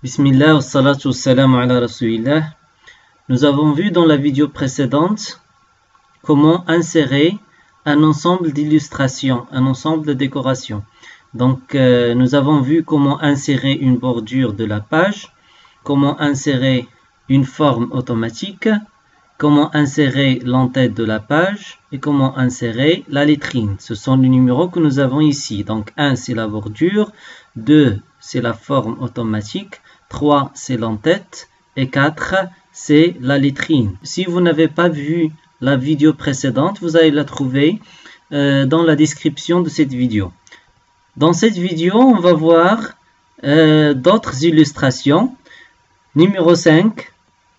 Bismillah wa salatu wa salam ala rasulillah. Nous avons vu dans la vidéo précédente comment insérer un ensemble d'illustrations, un ensemble de décorations. Donc nous avons vu comment insérer une bordure de la page, comment insérer une forme automatique, comment insérer l'entête de la page et comment insérer la lettrine. Ce sont les numéros que nous avons ici. Donc 1 c'est la bordure, 2 c'est la forme automatique, 3 c'est l'entête et 4 c'est la lettrine. Si vous n'avez pas vu la vidéo précédente, vous allez la trouver dans la description de cette vidéo. Dans cette vidéo, on va voir d'autres illustrations. Numéro 5,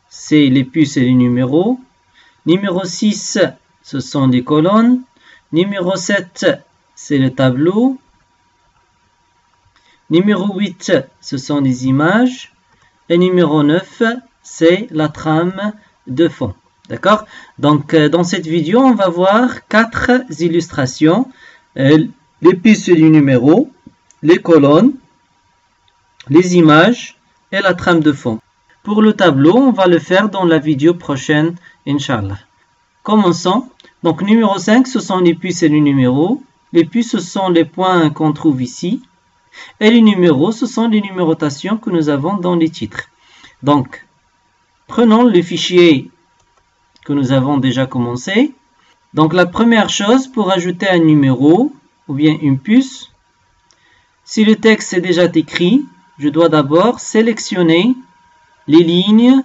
c'est les puces et les numéros. Numéro 6, ce sont les colonnes. Numéro 7, c'est le tableau. Numéro 8, ce sont les images. Et numéro 9, c'est la trame de fond. D'accord? Donc, dans cette vidéo, on va voir 4 illustrations. Les puces et les numéros, les colonnes, les images et la trame de fond. Pour le tableau, on va le faire dans la vidéo prochaine, Inch'Allah. Commençons. Donc, numéro 5, ce sont les puces et les numéros. Les puces, ce sont les points qu'on trouve ici. Et les numéros, ce sont les numérotations que nous avons dans les titres. Donc, prenons le fichier que nous avons déjà commencé. Donc, la première chose, pour ajouter un numéro ou bien une puce, si le texte est déjà écrit, je dois d'abord sélectionner les lignes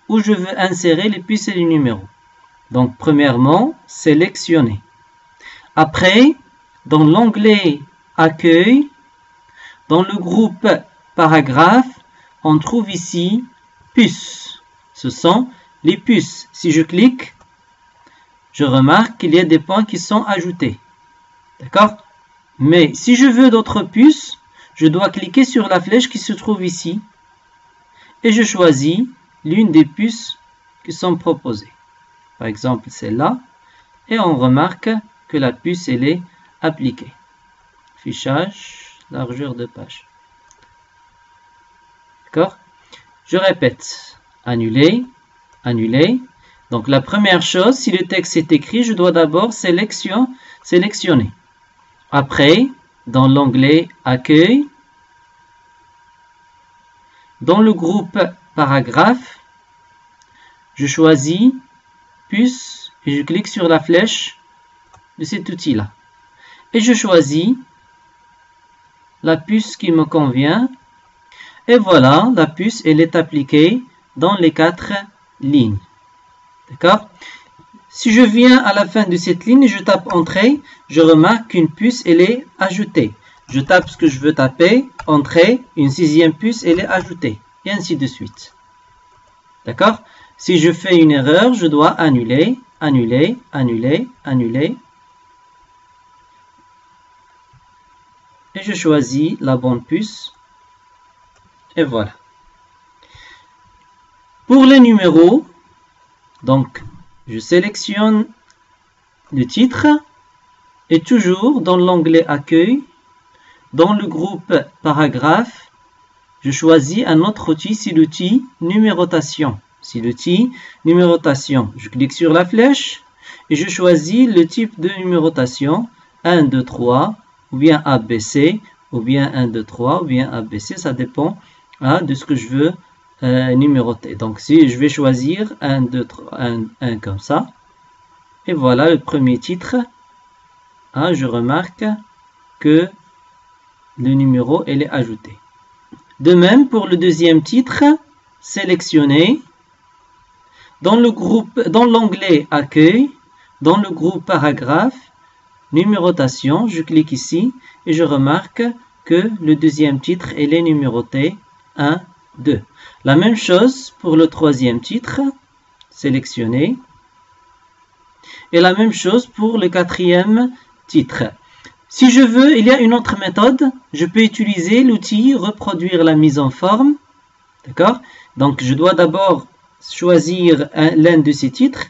où je veux insérer les puces et les numéros. Donc, premièrement, sélectionner. Après, dans l'onglet Accueil, dans le groupe Paragraphe, on trouve ici Puces. Ce sont les puces. Si je clique, je remarque qu'il y a des points qui sont ajoutés. D'accord? Mais si je veux d'autres puces, je dois cliquer sur la flèche qui se trouve ici. Et je choisis l'une des puces qui sont proposées. Par exemple, celle-là. Et on remarque que la puce, elle est appliquée. Fichage, largeur de page. D'accord? Je répète. Annuler, annuler. Donc la première chose, si le texte est écrit, je dois d'abord sélectionner. Après, dans l'onglet Accueil, dans le groupe Paragraphe, je choisis Puce et je clique sur la flèche de cet outil-là. Et je choisis la puce qui me convient. Et voilà, la puce, elle est appliquée dans les 4 lignes. D'accord? Si je viens à la fin de cette ligne et je tape Entrée, je remarque qu'une puce, elle est ajoutée. Je tape ce que je veux taper, Entrée, une 6e puce, elle est ajoutée. Et ainsi de suite. D'accord? Si je fais une erreur, je dois annuler, annuler, annuler, annuler. Et je choisis la bonne puce. Et voilà. Pour les numéros, donc je sélectionne le titre et toujours dans l'onglet Accueil, dans le groupe Paragraphe, je choisis un autre outil, c'est l'outil Numérotation. C'est l'outil Numérotation. Je clique sur la flèche et je choisis le type de numérotation 1, 2, 3 ou bien ABC ou bien 1, 2, 3 ou bien ABC, ça dépend de ce que je veux numéroter. Donc si je vais choisir 1, 2, 3, 1 comme ça. Et voilà le premier titre. Je remarque que le numéro elle est ajouté. De même pour le deuxième titre, sélectionner. Dans l'onglet Accueil, dans le groupe Paragraphe, Numérotation, je clique ici et je remarque que le deuxième titre elle est numéroté 1, 2. La même chose pour le troisième titre, sélectionner. Et la même chose pour le quatrième titre. Si je veux, il y a une autre méthode. Je peux utiliser l'outil reproduire la mise en forme. D'accord? Donc, je dois d'abord choisir l'un de ces titres.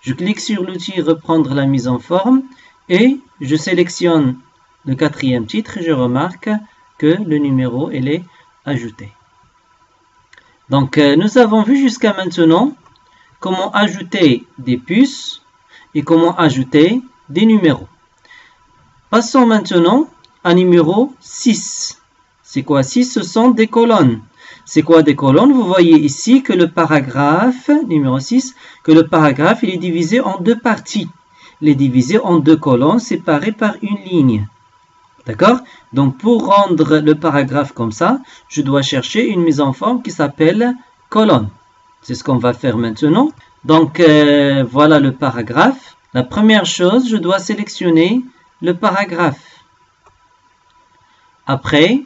Je clique sur l'outil reprendre la mise en forme et je sélectionne le quatrième titre et je remarque que le numéro il est ajouté. Donc, nous avons vu jusqu'à maintenant comment ajouter des puces et comment ajouter des numéros. Passons maintenant à numéro 6. C'est quoi 6? Ce sont des colonnes. C'est quoi des colonnes? Vous voyez ici que le paragraphe, numéro 6, que le paragraphe il est divisé en deux parties. Il est divisé en deux colonnes séparées par une ligne. D'accord? Donc, pour rendre le paragraphe comme ça, je dois chercher une mise en forme qui s'appelle colonne. C'est ce qu'on va faire maintenant. Donc, voilà le paragraphe. La première chose, je dois sélectionner le paragraphe. Après,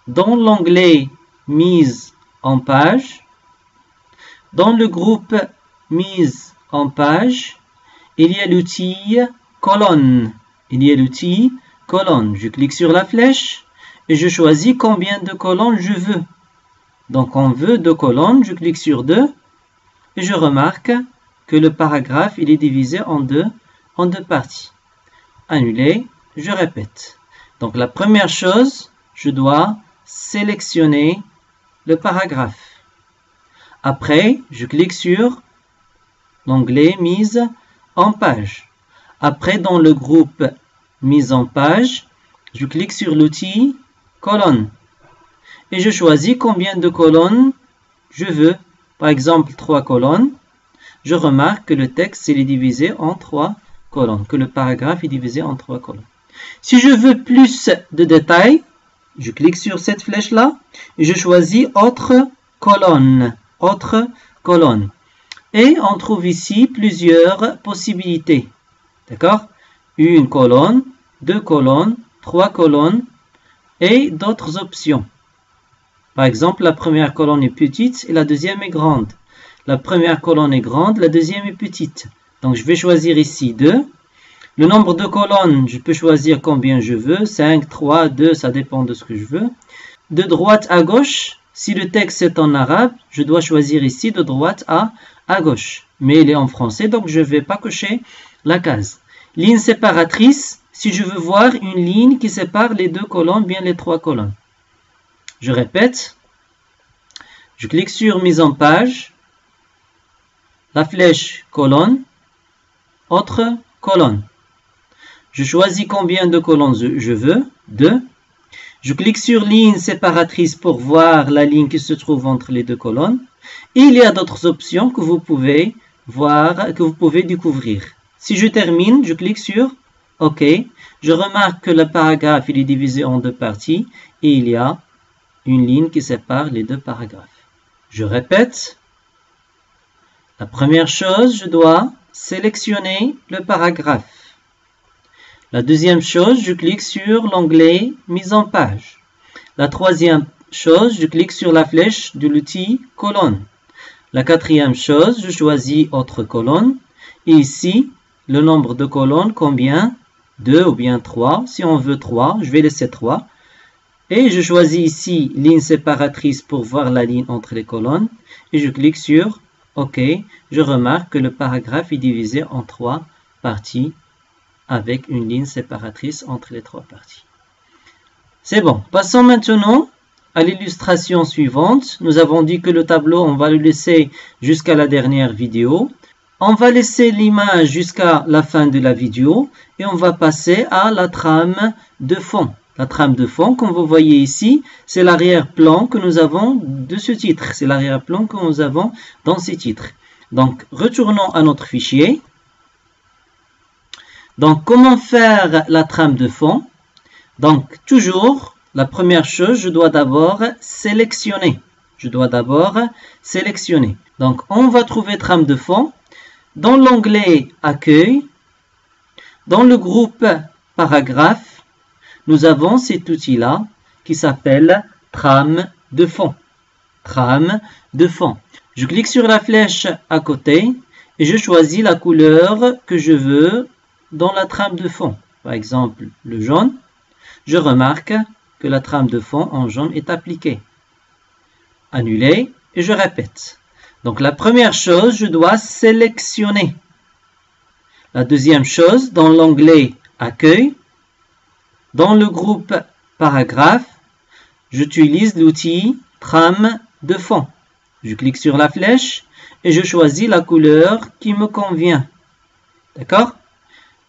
dans l'onglet Mise en page, dans le groupe Mise en page, il y a l'outil colonne. Il y a l'outil colonne. Je clique sur la flèche et je choisis combien de colonnes je veux. Donc on veut 2 colonnes, je clique sur 2 et je remarque que le paragraphe il est divisé en deux parties. Annuler, je répète. Donc la première chose, je dois sélectionner le paragraphe. Après, je clique sur l'onglet Mise en page. Après, dans le groupe Mise en page, je clique sur l'outil colonne. Et je choisis combien de colonnes je veux. Par exemple, 3 colonnes. Je remarque que le texte est divisé en 3 colonnes, que le paragraphe est divisé en 3 colonnes. Si je veux plus de détails, je clique sur cette flèche-là et je choisis Autre colonne. Autre colonne. Et on trouve ici plusieurs possibilités. D'accord? Une colonne, 2 colonnes, 3 colonnes et d'autres options. Par exemple, la première colonne est petite et la deuxième est grande. La première colonne est grande, la deuxième est petite. Donc, je vais choisir ici 2. Le nombre de colonnes, je peux choisir combien je veux. 5, 3, 2, ça dépend de ce que je veux. De droite à gauche, si le texte est en arabe, je dois choisir ici de droite à gauche. Mais il est en français, donc je ne vais pas cocher la case. Ligne séparatrice, si je veux voir une ligne qui sépare les 2 colonnes, bien les 3 colonnes. Je répète. Je clique sur Mise en page. La flèche colonne. Autre colonne. Je choisis combien de colonnes je veux. 2. Je clique sur ligne séparatrice pour voir la ligne qui se trouve entre les 2 colonnes. Et il y a d'autres options que vous pouvez voir, que vous pouvez découvrir. Si je termine, je clique sur OK. Je remarque que le paragraphe il est divisé en 2 parties et il y a une ligne qui sépare les 2 paragraphes. Je répète. La première chose, je dois sélectionner le paragraphe. La deuxième chose, je clique sur l'onglet Mise en page. La troisième chose, je clique sur la flèche de l'outil colonne. La quatrième chose, je choisis Autre colonne. Et ici, le nombre de colonnes, combien? 2 ou bien 3. Si on veut 3, je vais laisser 3. Et je choisis ici ligne séparatrice pour voir la ligne entre les colonnes. Et je clique sur OK. Je remarque que le paragraphe est divisé en 3 parties avec une ligne séparatrice entre les 3 parties. C'est bon. Passons maintenant à l'illustration suivante. Nous avons dit que le tableau, on va le laisser jusqu'à la dernière vidéo. On va laisser l'image jusqu'à la fin de la vidéo et on va passer à la trame de fond. La trame de fond, comme vous voyez ici, c'est l'arrière-plan que nous avons de ce titre. C'est l'arrière-plan que nous avons dans ces titres. Donc, retournons à notre fichier. Donc, comment faire la trame de fond? Donc, toujours, la première chose, je dois d'abord sélectionner. Donc, on va trouver trame de fond dans l'onglet Accueil. Dans le groupe Paragraphe, nous avons cet outil-là qui s'appelle Trame de fond. Trame de fond. Je clique sur la flèche à côté et je choisis la couleur que je veux dans la trame de fond. Par exemple, le jaune. Je remarque que la trame de fond en jaune est appliquée. Annuler et je répète. Donc la première chose, je dois sélectionner. La deuxième chose, dans l'onglet Accueil, dans le groupe Paragraphe, j'utilise l'outil Trame de fond. Je clique sur la flèche et je choisis la couleur qui me convient. D'accord?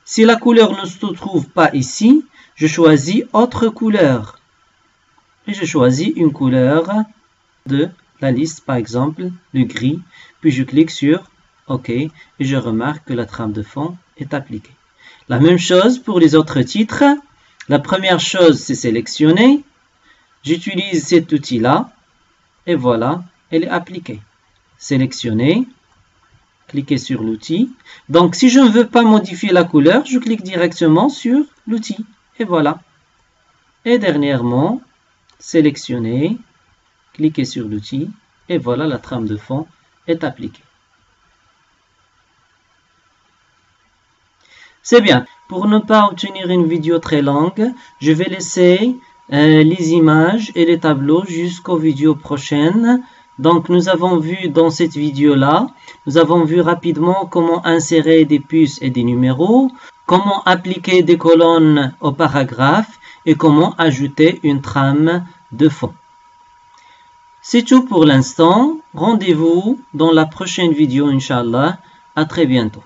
Si la couleur ne se trouve pas ici, je choisis autre couleur. Et je choisis une couleur de la liste, par exemple, le gris. Puis je clique sur OK et je remarque que la trame de fond est appliquée. La même chose pour les autres titres. La première chose, c'est sélectionner. J'utilise cet outil-là et voilà, elle est appliquée. Sélectionner, cliquez sur l'outil. Donc, si je ne veux pas modifier la couleur, je clique directement sur l'outil et voilà. Et dernièrement, sélectionner, cliquez sur l'outil et voilà, la trame de fond est appliquée. C'est bien. Pour ne pas obtenir une vidéo très longue, je vais laisser les images et les tableaux jusqu'aux vidéos prochaines. Donc, nous avons vu dans cette vidéo-là, nous avons vu rapidement comment insérer des puces et des numéros, comment appliquer des colonnes au paragraphe et comment ajouter une trame de fond. C'est tout pour l'instant. Rendez-vous dans la prochaine vidéo, Inch'Allah. À très bientôt.